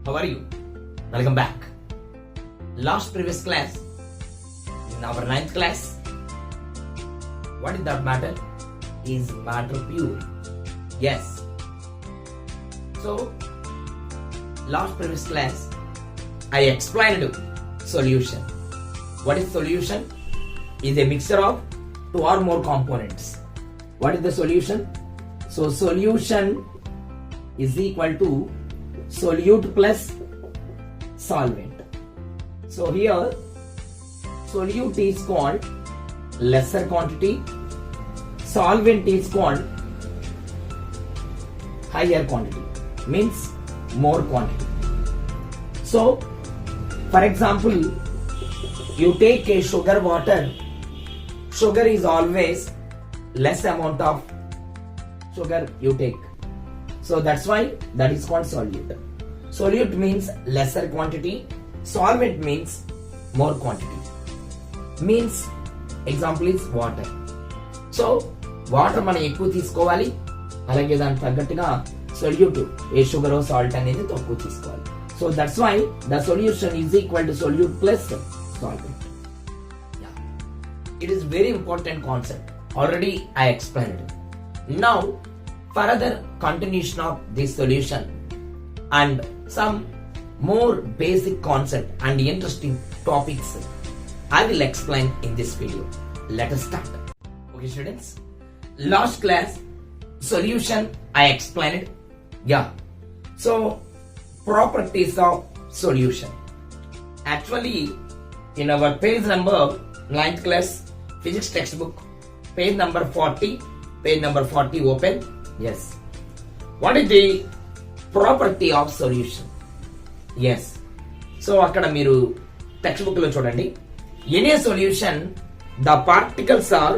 How are you? Welcome back. Last previous class, in our 9th class, what is that matter? Is matter pure? Yes. So, last previous class, I explained solution. What is solution? Is a mixture of two or more components. What is the solution? So, solution is equal to solute plus solvent. So here solute is called lesser quantity, solvent is called higher quantity, means more quantity. So for example, you take a sugar water, sugar is always less amount of sugar you take. So that's why that is called solute. Solute means lesser quantity, solvent means more quantity. Means example is water. So water మనం ఎక్కువ తీసుకోవాలి, అలాగే దానికి తగ్గట్టుగా solute ఏ sugar salt అనేది తక్కువ తీసుకోవాలి. So that's why the solution is equal to solute plus solvent. Yeah. It is very important concept. Already I explained it. Now further continuation of this solution and some more basic concept and interesting topics I will explain in this video. Let us start. Okay students, last class solution I explained. Yeah. So properties of solution. Actually in our page number 9th class physics textbook, page number 40 open. Yes. What is the property of solution? Yes. So akkada meeru textbook lo chudandi. In a solution, the particles are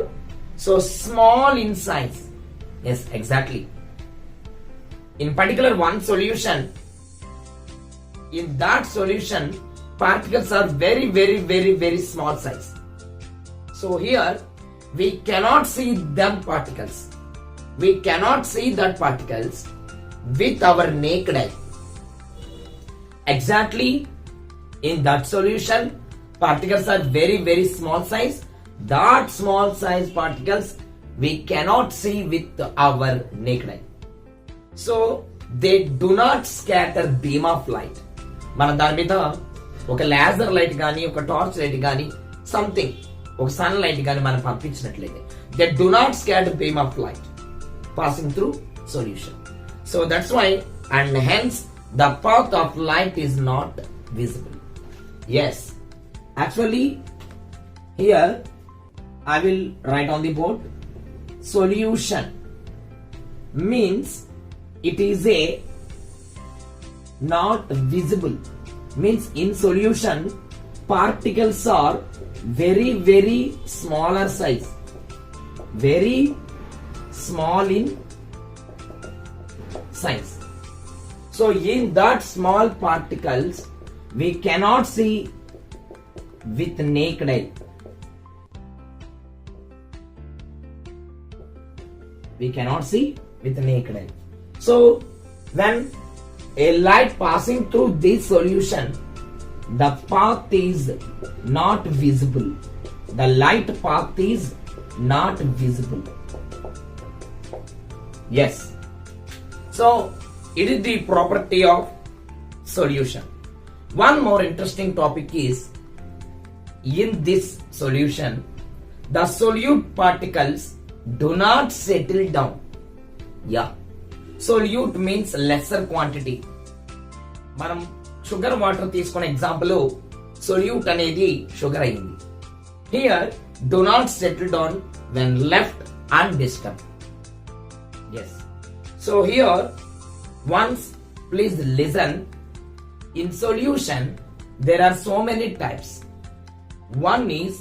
so small in size. Yes, exactly. In particular one solution, in that solution, particles are very small size. So here we cannot see them particles. We cannot see that particles with our naked eye. Exactly in that solution, particles are very small size. That small size particles we cannot see with our naked eye. So they do not scatter beam of light. మనం దాని మీద ఒక laser light కానీ ఒక torch light కానీ something ఒక sun light కానీ మనం పంపించినట్లయితే they do not scatter beam of light passing through solution. So that's why, and hence the path of light is not visible. Yes, actually here I will write on the board, solution means it is a not visible, means in solution particles are very smaller size, very small in size. So in that small particles we cannot see with naked eye. We cannot see with naked eye. So when a light passing through this solution, the path is not visible. The light path is not visible. Yes. So it is the property of solution. One more interesting topic is, in this solution the solute particles do not settle down. Yeah. Solute means lesser quantity. మనం sugar water తీసుకున్న example solute అనేది sugar అయింది. Here do not settle down when left undisturbed. Yes. So here once please listen, in solution there are so many types. One is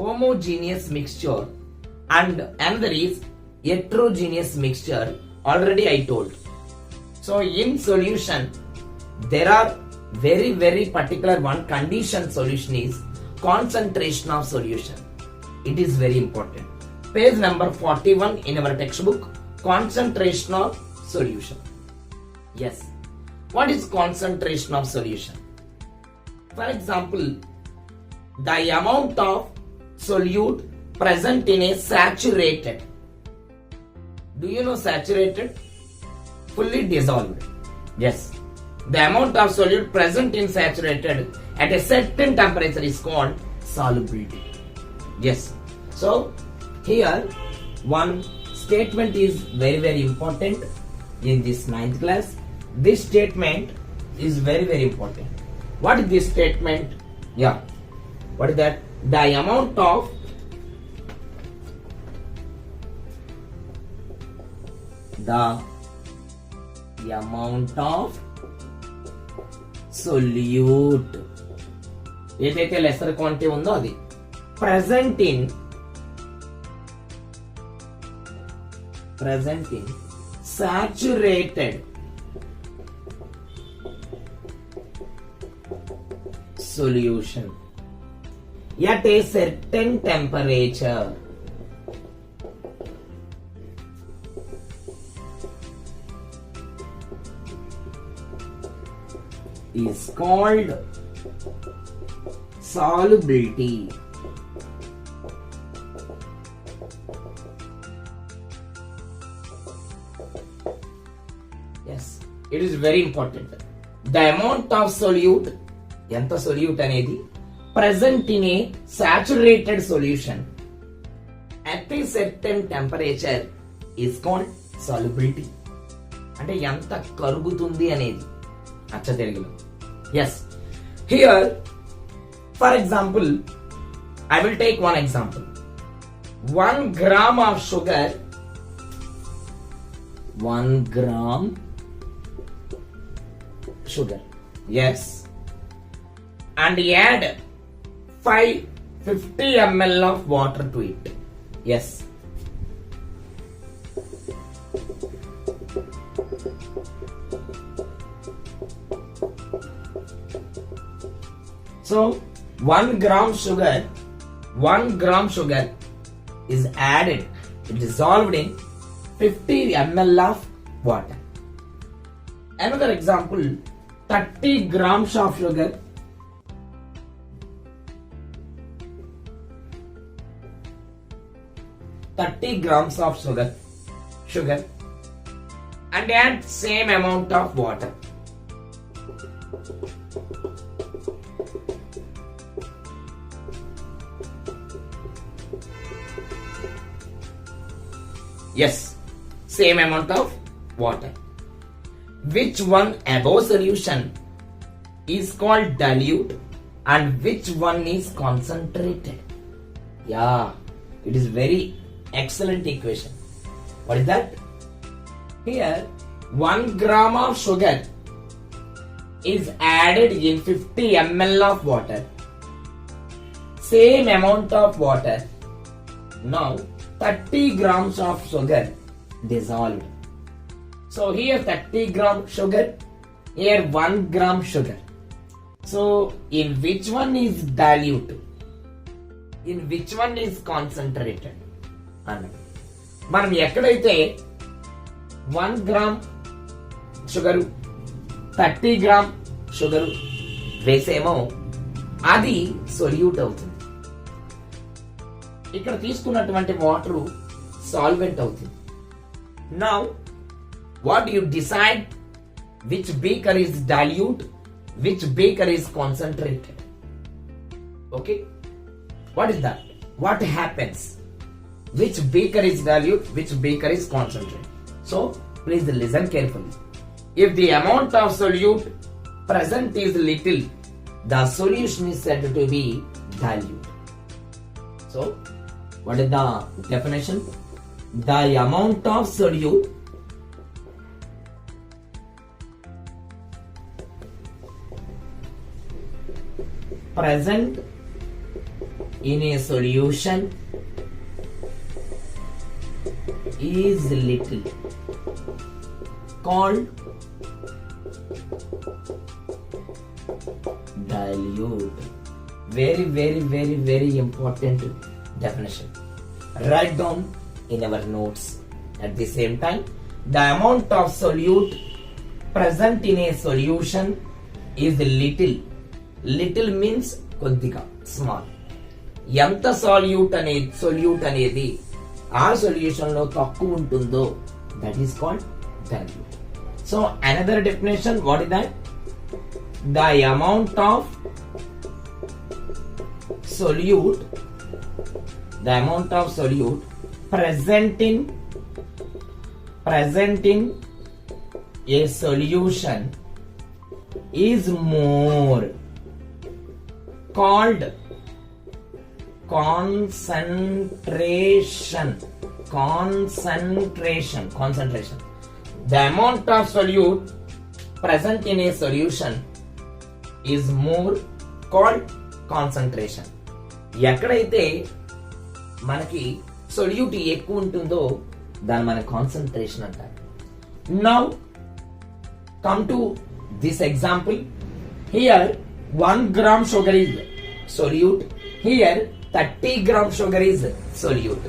homogeneous mixture and another is heterogeneous mixture. Already I told. So in solution there are very particular one condition solution is concentration of solution. It is very important. Page number 41 in our textbook, concentration of solution. Yes. What is concentration of solution? For example, the amount of solute present in a saturated. Do you know saturated? Fully dissolved. Yes. The amount of solute present in saturated at a certain temperature is called solubility. Yes. So, here one statement is very important in this 9th class. This statement is very important. What is this statement? Yeah. What is that? The amount of solute ఏదైతే lesser quantity ఉందో అది present in saturated solution at a certain temperature is called solubility. Yes, it is very important. The amount of solute, ఎంత solute అనేది present in a saturated solution at a certain temperature is called solubility. అంటే ఎంత కరుగుతుంది అనేది అచ్చ తెలుగులో. Yes, here for example I will take one example. 1 gram of sugar, 1 gram sugar, yes, and add 50 ml of water to it. Yes, so 1 gram sugar is added, dissolved in 50 ml of water. Another example, 30 grams of sugar, 30 grams of sugar and add same amount of water. Yes, same amount of water. Which one above solution is called dilute and which one is concentrated? Yeah, it is very excellent equation. What is that? Here 1 gram of sugar is added in 50 ml of water. Same amount of water. Now 30 grams of sugar dissolved. So here 30 gram sugar, here 1 gram sugar. So in which one is dilute? In which one is concentrated? మనం ఎక్కడైతే 1 gram sugar 30 gram sugar వేసేమో అది solute అవుతుంది. ఇక్కడ తీసుకున్నటువంటి water solvent అవుతుంది. Now what you decide which beaker is dilute, which beaker is concentrated. Okay, what is that? What happens? Which beaker is dilute, which beaker is concentrated? So please listen carefully. If the amount of solute present is little, the solution is said to be dilute. So what is the definition? The amount of solute present in a solution is little, called dilute. Very important definition. Write down in our notes. At the same time, the amount of solute present in a solution is little. Little means కొద్దిగా, small. ఎంత solute అనేది ఆ solution లో తక్కువ ఉంటుందో that is called dilute. So another definition, what is that? The amount of solute present in a solution is more called concentration. The amount of solute present in a solution is more called concentration. ఎక్కడైతే మనకి solute ఎక్కువ ఉంటుందో దాన్ని మన concentration అంటారు. Now come to this example. Here 1 gram sugar is solute. Here 30 gram sugar is solute.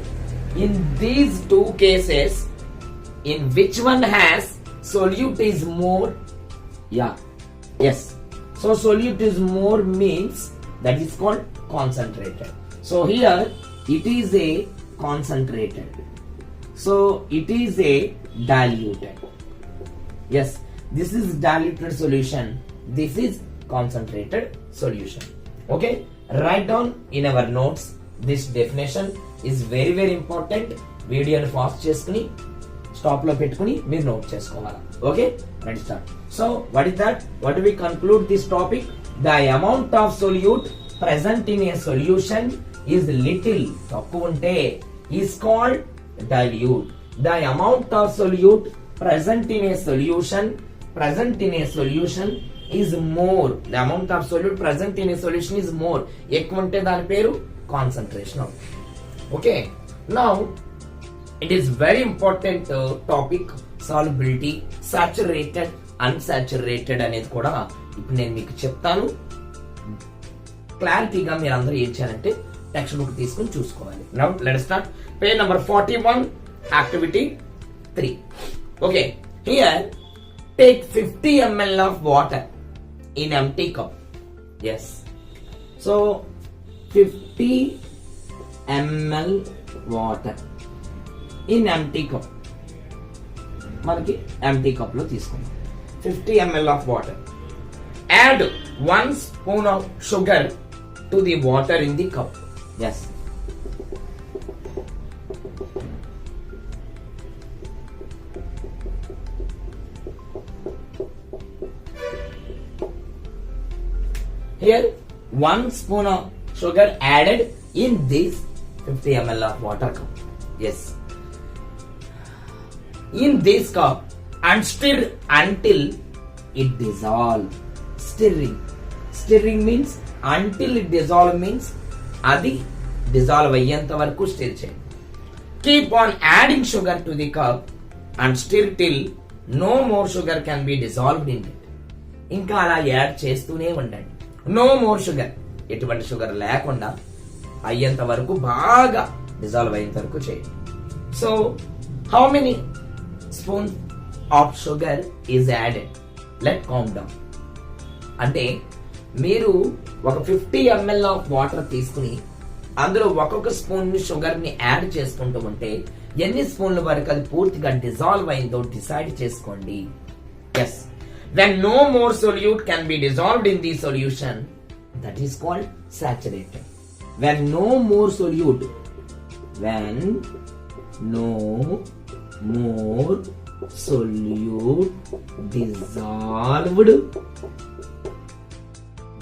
In these two cases, in which one has solute is more? Yes. So solute is more means that is called concentrated. So here it is a concentrated. So it is a diluted. Yes, this is diluted solution. This is concentrated solution. Okay, write down in our notes. This definition is very very important. Video ni fast cheskuni stop lo pettukoni meer note chesukovala. Okay, let's start. So what is that? What do we conclude this topic? The amount of solute present in a solution is little, takkuva unte, is called dilute. The amount of solute present in a solution is more. The amount of solute present in a solution is more. ఎక్కువ ఉంటే దాని పేరు concentration. Okay, now it is very important topic solubility. Saturated, unsaturated అనేది కూడా ఇప్పుడు నేను మీకు చెప్తాను. క్లారిటీగా మీరు అందరూ ఏం చేయాలంటే టెక్స్ట్ బుక్ తీసుకుని చూసుకోవాలి. Now let's start. Page number 41, activity 3. Okay, here take 50 ml of water in empty cup. Yes, so 50 ml water in empty cup. మనకి empty cup లో తీసుకుందాం. 50 ml of water. Add 1 spoon of sugar to the water in the cup. Yes. Here 1 spoon of sugar added in this 50 ml of water cup. Yes. In this cup and stir until it dissolves. Stirring means until it dissolves means adi dissolve ayyanta varaku stir cheyandi. Keep on adding sugar to the cup and stir till no more sugar can be dissolved in it. ఇంకా అలా add చేస్తూనే ఉండండి. No more sugar, ఎటువంటి sugar లేకుండా అయ్యేంత వరకు బాగా dissolve అయ్యేంత వరకు చేయండి. So how many spoon of sugar is added? Let count down. అంటే మీరు ఒక 50 ml ఆఫ్ వాటర్ తీసుకుని అందులో ఒక్కొక్క స్పూన్ షుగర్ ని యాడ్ చేసుకుంటూ ఉంటే ఎన్ని స్పూన్ల వరకు అది పూర్తిగా డిజాల్వ్ అయిందో డిసైడ్ చేసుకోండి. Yes, when no more solute can be dissolved in the solution, that is called saturated. When no more solute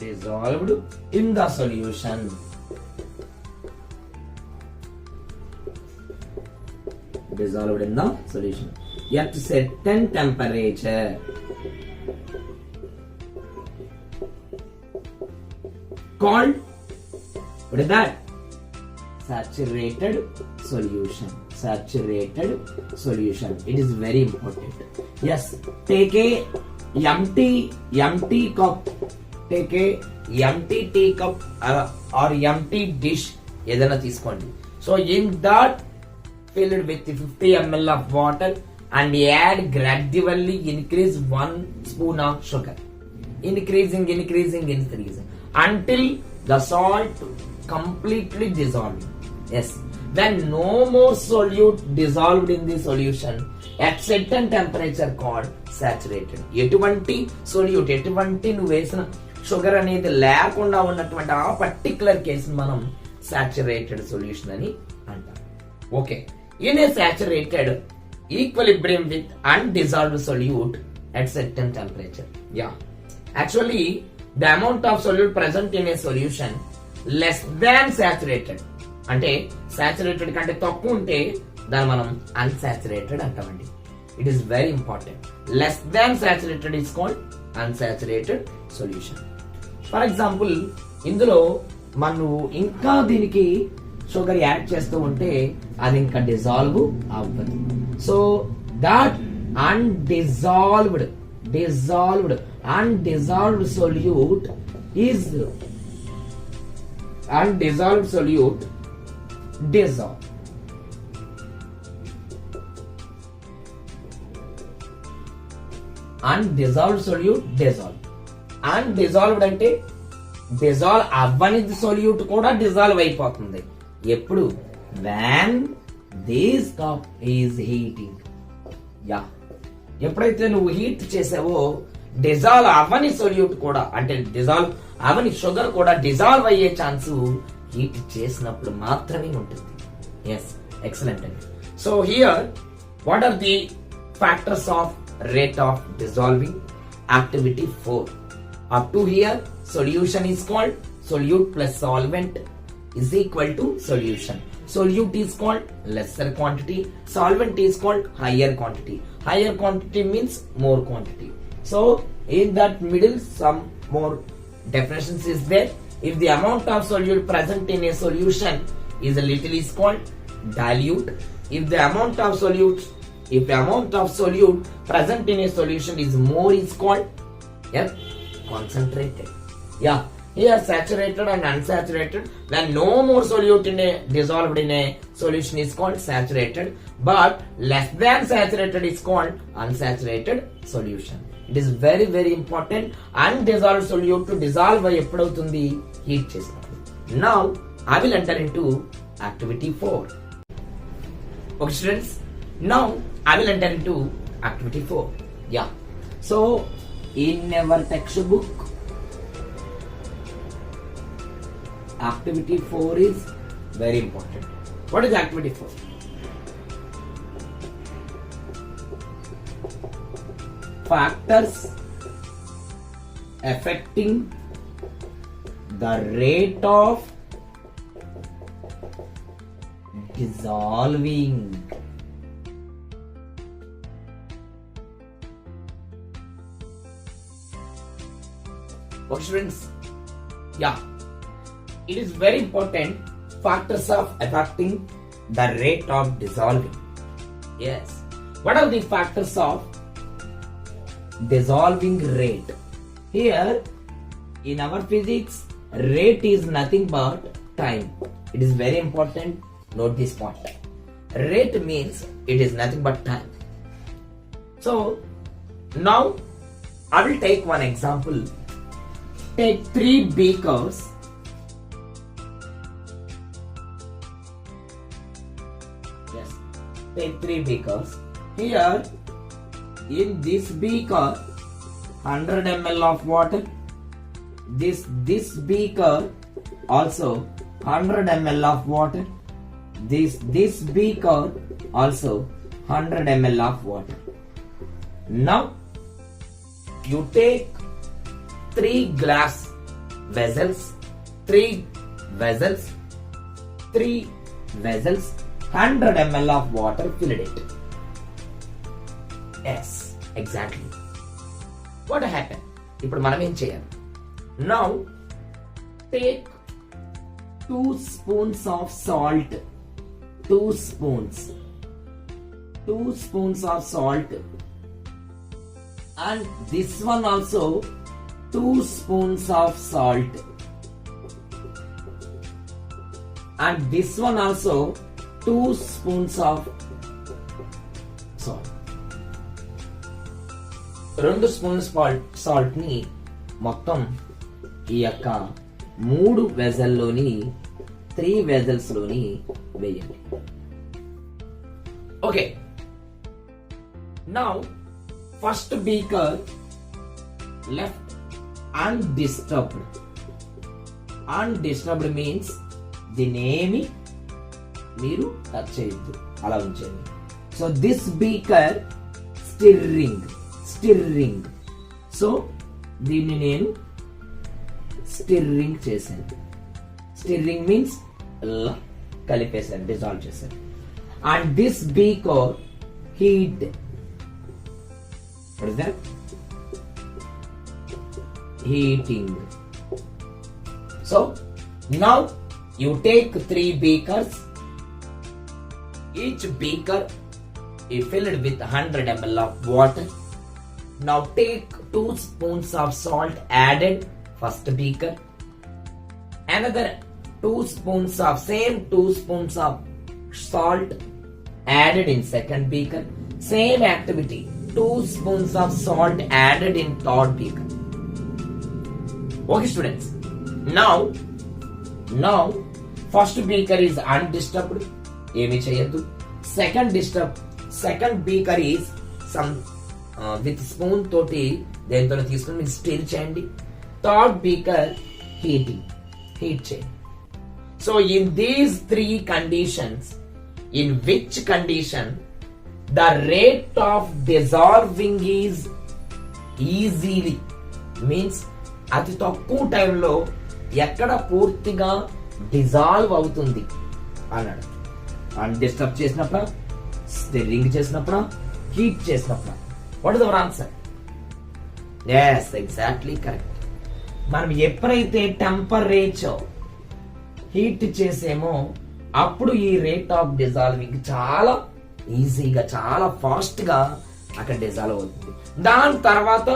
dissolved in the solution, at certain temperature, called, what is that? Saturated solution. It is very important. Yes, take a empty cup. Take a empty teacup or empty dish, ఏదైనా తీసుకోండి. So in that filled with 50 ml of water, and add gradually increase 1 spoon of sugar. Increasing until the salt completely dissolving. Yes. When no more solute dissolved in the solution at certain temperature called saturated. ఎటువంటి solute, ఎటువంటి నువ్వు వేసిన sugar అనేది లేకుండా ఉన్నటువంటి ఆ particular కేసుని మనం సాచురేటెడ్ సొల్యూషన్ అని అంటాం. Okay, in a saturated equilibrium with undissolved solute at certain temperature. Yeah, actually the amount of solute present in a solution less than saturated, అంటే సాచురేటెడ్ కంటే తక్కువ ఉంటే దాన్ని మనం అన్సాచురేటెడ్ అంటామండి. It is very important. Less than saturated is called unsaturated solution. For example, ఇందులో మనం ఇంకా దీనికి షుగర్ యాడ్ చేస్తూ ఉంటే అది ఇంకా డిజాల్వ్ అవ్వదు. So that undissolved solute is undissolved solute dissolve. Undissolved solute dissolve. Undissolved అంటే డిజాల్వ్ అవ్వని సొల్యూట్ కూడా డిజాల్వ్ అయిపోతుంది. ఎప్పుడు? when this cup is heating. Yeah, ఎప్పుడైతే నువ్వు హీట్ చేసావో డిజాల్వ్ అవని సొల్యూట్ కూడా, అంటే డిజాల్వ్ అవని షుగర్ కూడా డిజాల్వ్ అయ్యే ఛాన్స్ హీట్ చేసినప్పుడు మాత్రమే ఉంటుంది. ఎస్, ఎక్సలెంట్ అండి. So here what are the factors of rate of dissolving? Activity 4. Up to here solution is called solute plus solvent is equal to solution. Solute is called lesser quantity, solvent is called higher quantity. Higher quantity means more quantity. So in that middle some more definitions is there. If the amount of solute present in a solution is a little is called dilute. If the amount of solute present in a solution is more is called concentrated. Yeah, here saturated and unsaturated. When no more solute in a dissolved in a solution is called saturated, but less than saturated is called unsaturated solution. It is very very important. Undissolved solute to dissolve eppudavutundi? Heat chesinapudu. Now I will enter into activity 4. Okay students, now I will enter into activity 4. Yeah, so in our textbook activity 4 is very important. What is activity 4? Factors affecting the rate of dissolving. Okay students, yeah, it is very important. Factors of affecting the rate of dissolving. Yes, what are the factors of dissolving rate? Here in our physics, rate is nothing but time. It is very important. Note this point. Rate means it is nothing but time. So now I will take one example. Take 3 beakers. Yes, take 3 beakers. Here in this beaker 100 ml of water. This beaker also 100 ml of water. This beaker also 100 ml of water. Now you take 3 glass vessels, 3 vessels, 100 ml of water, filled it. Yes, exactly. What happened? ఇప్పుడు మనం ఏం చేయాలి? Now take 2 spoons of salt. 2 spoons of salt, and this one also 2 spoons of salt, and this one also 2 spoons of salt. 2 spoons salt ని మొత్తం ఈ యొక్క 3 వెజల్లోని 3 vessels లోని వేయండి. Okay, now first beaker left undisturbed. Undisturbed means దీనేమి మీరు touch చేయొద్దు, అలా ఉంచండి. So this beaker stirring. సో దీన్ని నేను స్టిర్రింగ్ చేశాను. స్టిర్రింగ్ మీన్స్ కలిపేశాను, డిజాల్వ్ చేశాను. And this beaker heat. What is that? Heating. So now you take 3 beakers. Each beaker is filled with 100 ml of water. Now take 2 spoons of salt added first beaker. Another 2 spoons of same 2 spoons of salt added in second beaker. Same activity. 2 spoons of salt added in third beaker. Okay students, now first beaker is undisturbed, ఏమి చేయొద్దు. Second beaker is some with spoon తోటి దేంతో తీసుకుని మీరు stir చేయండి. Third beaker heat చేయండి. So in these 3 conditions, in which condition the rate of dissolving is easily means అతి తక్కువ టైంలో ఎక్కడ పూర్తిగా డిజాల్వ్ అవుతుంది అన్నాడు. అన్డిస్టర్బ్ చేసినప్పుడు, స్టిర్రింగ్ చేసినప్పుడు, హీట్ చేసినప్పుడు. What is our answer? yes, exactly correct. మనం ఎప్పుడైతే టెంపరేచర్ హీట్ చేసేమో అప్పుడు ఈ రేట్ ఆఫ్ డిజాల్వింగ్ చాలా ఈజీగా, చాలా ఫాస్ట్ గా అక్కడ డిజాల్వ్ అవుతుంది. దాని తర్వాత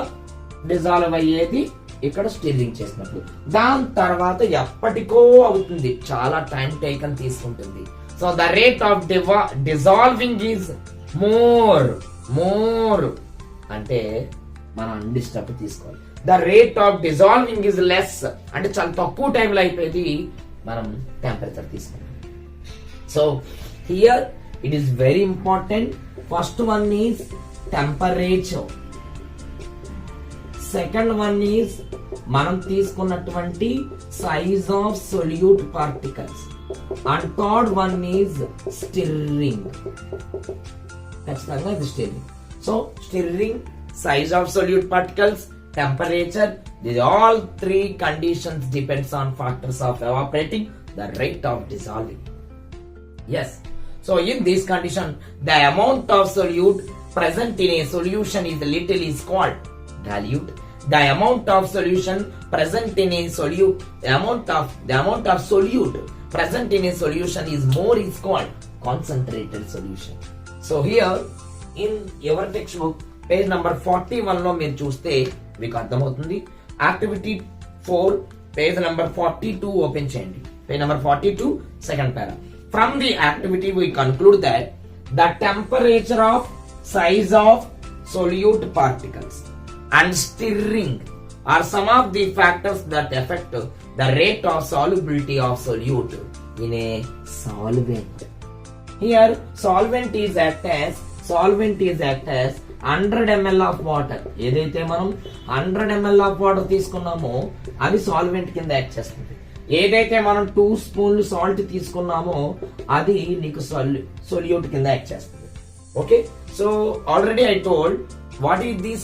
డిజాల్వ్ అయ్యేది ఇక్కడ స్టిర్రింగ్ చేసినప్పుడు. దాని తర్వాత ఎప్పటికో అవుతుంది, చాలా టైం టేకన్ తీసుకుంటుంది. So the rate of dissolving is more అంటే మనం అన్డిస్టర్బ్ తీసుకోవాలి. The rate of dissolving is less అంటే చాలా తక్కువ టైంలో అయిపోయేది మనం టెంపరేచర్ తీసుకుంటాం. So here it is very important. First one is temperature. Second one is మనం తీసుకున్నటువంటి size of solute particles. And third one is stirring. ఖచ్చితంగా ఇది stirring. So stirring, size of solute particles, temperature, these all 3 conditions depends on factors of evaporating, the rate of dissolving. Yes. So in this condition, the amount of solute present in a solution is little is called dilute. The amount of solution present in a solute, the amount of solute present in a solution is more is called concentrated solution. So here in your textbook page number 41 లో మీరు చూస్తే మీకు అర్థమవుతుంది. Activity 4 page number 42 open చేయండి. Page number 42 second para. From the activity we conclude that the temperature of size of solute particles and stirring are some of the factors that affect the rate of solubility of solute in a solvent. Here solvent is act as 100 ml of water. ఏదైతే మనం 100 ml of water తీసుకున్నామో అది solvent కింద act చేస్తుంది. ఏదైతే మనం 2 స్పూన్లు salt తీసుకున్నామో అది నీకు సొల్యూట్ కింద యాక్ట్ చేస్తుంది. Okay, so already I told what is the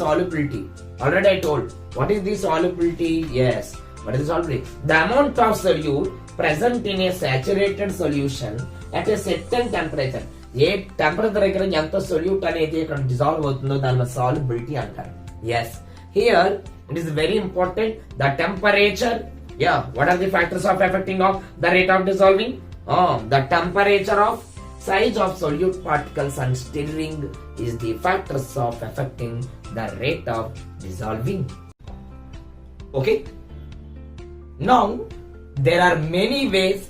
solubility. Already I told what is the solubility. Yes, what is the solubility? The amount of solute present in a saturated solution at a certain temperature. A temperature దగ్గర ఎంత solute అనేది ఇక్కడ dissolve అవుతుందో దాని solubility అంటారు. Yes, here it is very important. The temperature, what are the factors of affecting of the rate of dissolving? The temperature of size of solute particles and stirring is the factors of affecting the rate of dissolving. Okay, now there are many ways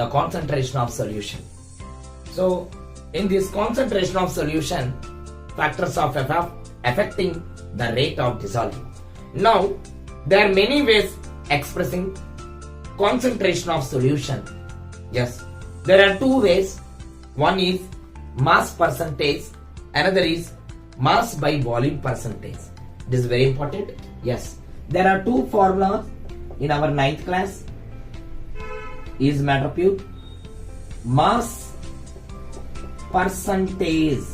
the concentration of solution. So in this concentration of solution factors of FF affecting the rate of dissolving. Now, there are many ways expressing concentration of solution. Yes, there are two ways. One is mass percentage, another is mass by volume percentage. This is very important. Yes, there are two formulas in our 9th class. Is matter pure mass percentage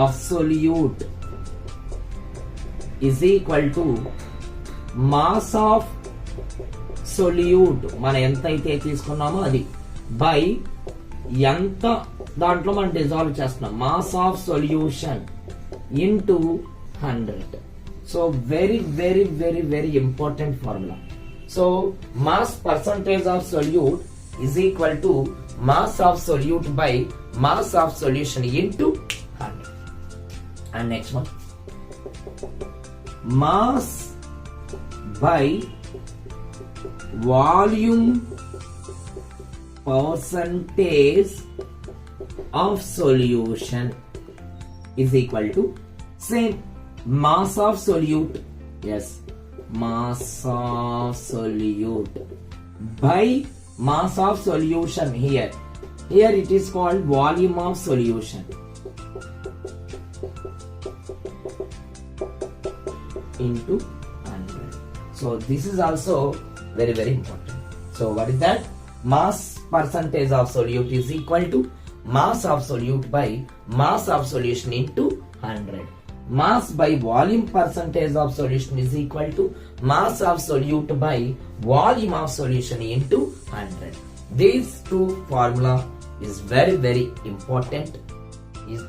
of solute is equal to mass of solute మనం ఎంత అయితే తీసుకున్నామో అది by ఎంత దాంట్లో మనం dissolve చేస్తున్నాం mass of solution into 100. So very very very very important formula. So mass percentage of solute is equal to mass of solute by mass of solution into 100. And next one, mass by volume percentage of solution is equal to same mass of solute. Yes, mass of solute by mass of solution. Here it is called volume of solution into 100. So this is also very very important. So what is that? Mass percentage of solute is equal to mass of solute by mass of solution into 100. Mass by volume percentage of solution is equal to mass of solute by volume of solution into 100. These two formula is very very important.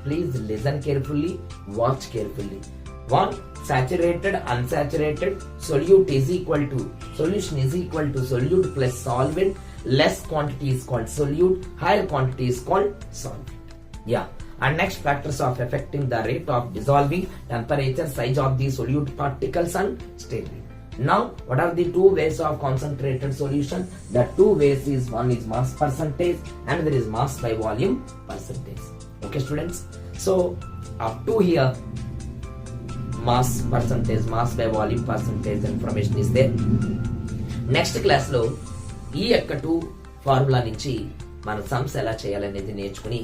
Please listen carefully, watch carefully. One, saturated unsaturated solute is equal to solution is equal to solute plus solvent. Less quantity is called solute, higher quantity is called solvent. Yeah. And next, factors of affecting the rate of dissolving: temperature, size of the solute particles, and stirring. Now, what are the two ways of concentrated solution? The two ways is one is mass percentage, another is mass by volume percentage. Okay, students. So up to here, mass percentage, mass by volume percentage information is there. Next class lo ఈ యొక్క two formula నుంచి మన sums ఎలా చేయాలనేది నేర్చుకుని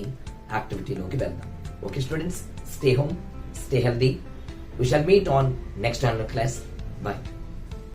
యాక్టివిటీలోకి వెళ్దాం. Okay students, stay home, stay healthy. We shall meet on next class. Bye.